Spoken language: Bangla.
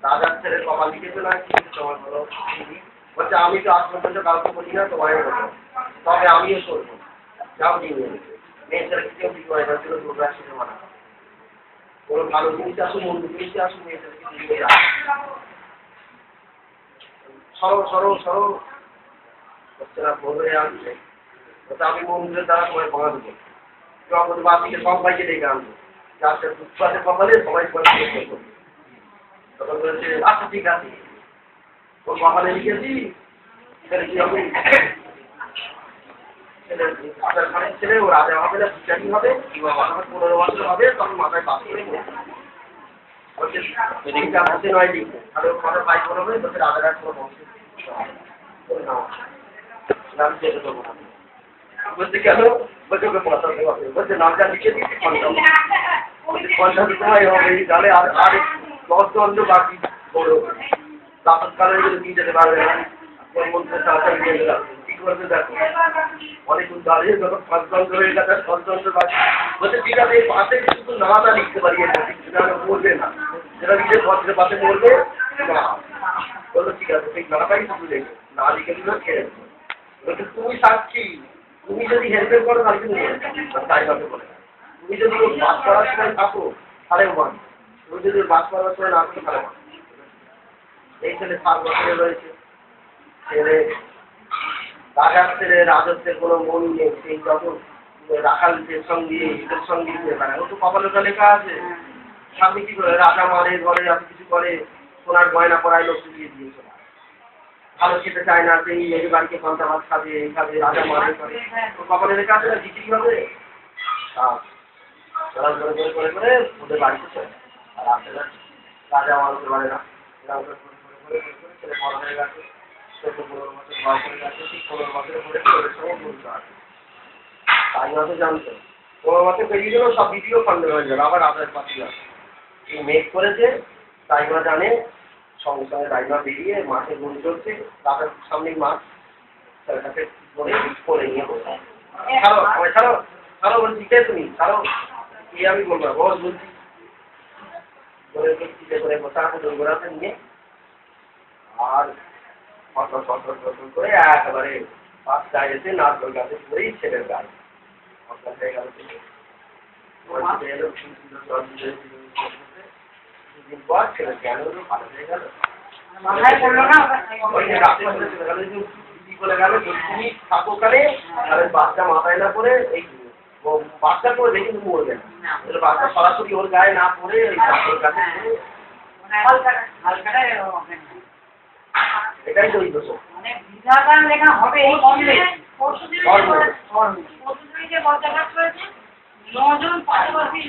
রাজার ছেলে কপাল লিখেছে না কি তোমার বলো বলছে আমি তো আজ পর্যন্ত কাউকে বলি না তোমার তবে আমিও করবো যাও দিয়ে মেয়ে ছেলে কেউ কি করে না ছিল তোমরা সেটা মানা কোনো ভালো জিনিস আসুন মন্দ জিনিস আসুন মেয়ে ছেলেকে দিয়ে সরো সরো সরো হচ্ছে না ভোর হয়ে আসছে ওটা আমি মন্দিরের দ্বারা তোমায় ভাঙা দেবো জগৎবাসীকে সবাইকে ডেকে আনবো যাতে উৎপাদের কপালে সবাই তখন বলেছে আচ্ছা ঠিক আছে ওর কপালে লিখেছি ছেলে কি হবে ছেলে ও রাজা হবে না বিচারই হবে 15 বছর হবে তখন মাথায় পাশ করে বলছে নয় লিখবে তাহলে ওর কথা বাইক হবে তোকে রাজার আর কোনো বংশ আমি যেতে দেবো না বলছে কেন বলছে ওকে পয়সা দেওয়া হবে বলছে নামটা লিখে দিচ্ছি পয়সা দিতে হয় হবে তাহলে আর 10 দণ্ড বাকি বড় প্রাতঃকালে নিয়ে যেতে পারবে না ওর মধ্যে তাড়াতাড়ি নিয়ে গেলাম কি করবে দেখো অনেকক্ষণ দাঁড়িয়ে যখন 5 দণ্ড হয়ে গেছে 10 দণ্ড বাকি বলছে ঠিক আছে এই পাশে শুধু নাটা লিখতে পারি সেটা বলবে না সেটা লিখে পত্রের পাশে বলবে না বললো ঠিক আছে সেই নাটাই শুধু লিখবে না লিখে দিল খেয়ে বলছে তুমি সাক্ষী তুমি যদি হেল্পের করো তাহলে কিন্তু তাই কথা বলে তুমি যদি ওর বাস করার সময় থাকো তাহলে মান তুমি যদি ওর বাস করার সময় না থাকো তাহলে মান এই ছেলে 7 বছরে রয়েছে ছেলে রাজার ছেলে রাজত্বের কোনো মন নেই সেই যখন রাখালদের সঙ্গে এদের সঙ্গে মানে ও তো কপালটা লেখা আছে স্বামী কি করে রাজা মারে ঘরে এত কিছু করে সোনার গয়না পরায় লোক দিয়ে দিয়েছে ভালো খেতে চায় না সেই এই বাড়িকে পান্তা ভাত খাবে এইভাবে রাজা মারে করে তো কপালে লেখা আছে না বিক্রি হবে করে করে করে ওদের বাড়িতে চলে আর আসে না রাজা মানুষের পারে না ছেলে বড় হয়ে গেছে 14-15 বছর বয়স হয়ে গেছে ঠিক 15 বছরে পড়ে ওদের সঙ্গে বলতে আছে তাই মাসে জানতো 15 বছর পেরিয়ে গেলেও সব ভিডিও ফান্ডে হয়ে গেল আবার রাজার পাচ্ছি না এই মেঘ করেছে তাই মা জানে সঙ্গে সঙ্গে রাইমা বেরিয়ে মাঠে গুলি চলছে রাতের সামনেই মাঠ ছেলেটাকে করে নিয়ে বলছে ছাড়ো আমায় ছাড়ো ছাড়ো বলছি কে তুমি ছাড়ো কি আমি বলবো বস বলছি বলে টিকে করে বসা আছে দোলগোড়াতে নিয়ে আর ফসল করে একেবারে 5টায় এসে নাচল গাছে পড়েই ছেলের গায়ে অজ্ঞান হয়ে গেল দুদিন পর ছেলে জ্ঞান হলো ভালো হয়ে গেল বলে গেল তুমি থাকো ওখানে তাহলে বাচ্চা মাথায় না পড়ে এই বাচ্চা করে দেখে তুমি মরবে না বাচ্চা সরাসরি ওর গায়ে না পড়ে ওই ওর কাছে এটাই তো ওই দোষ লেখা হবে পরশুদিন যে বজ্রাঘাত করেছে 9 জন পাশাপাশি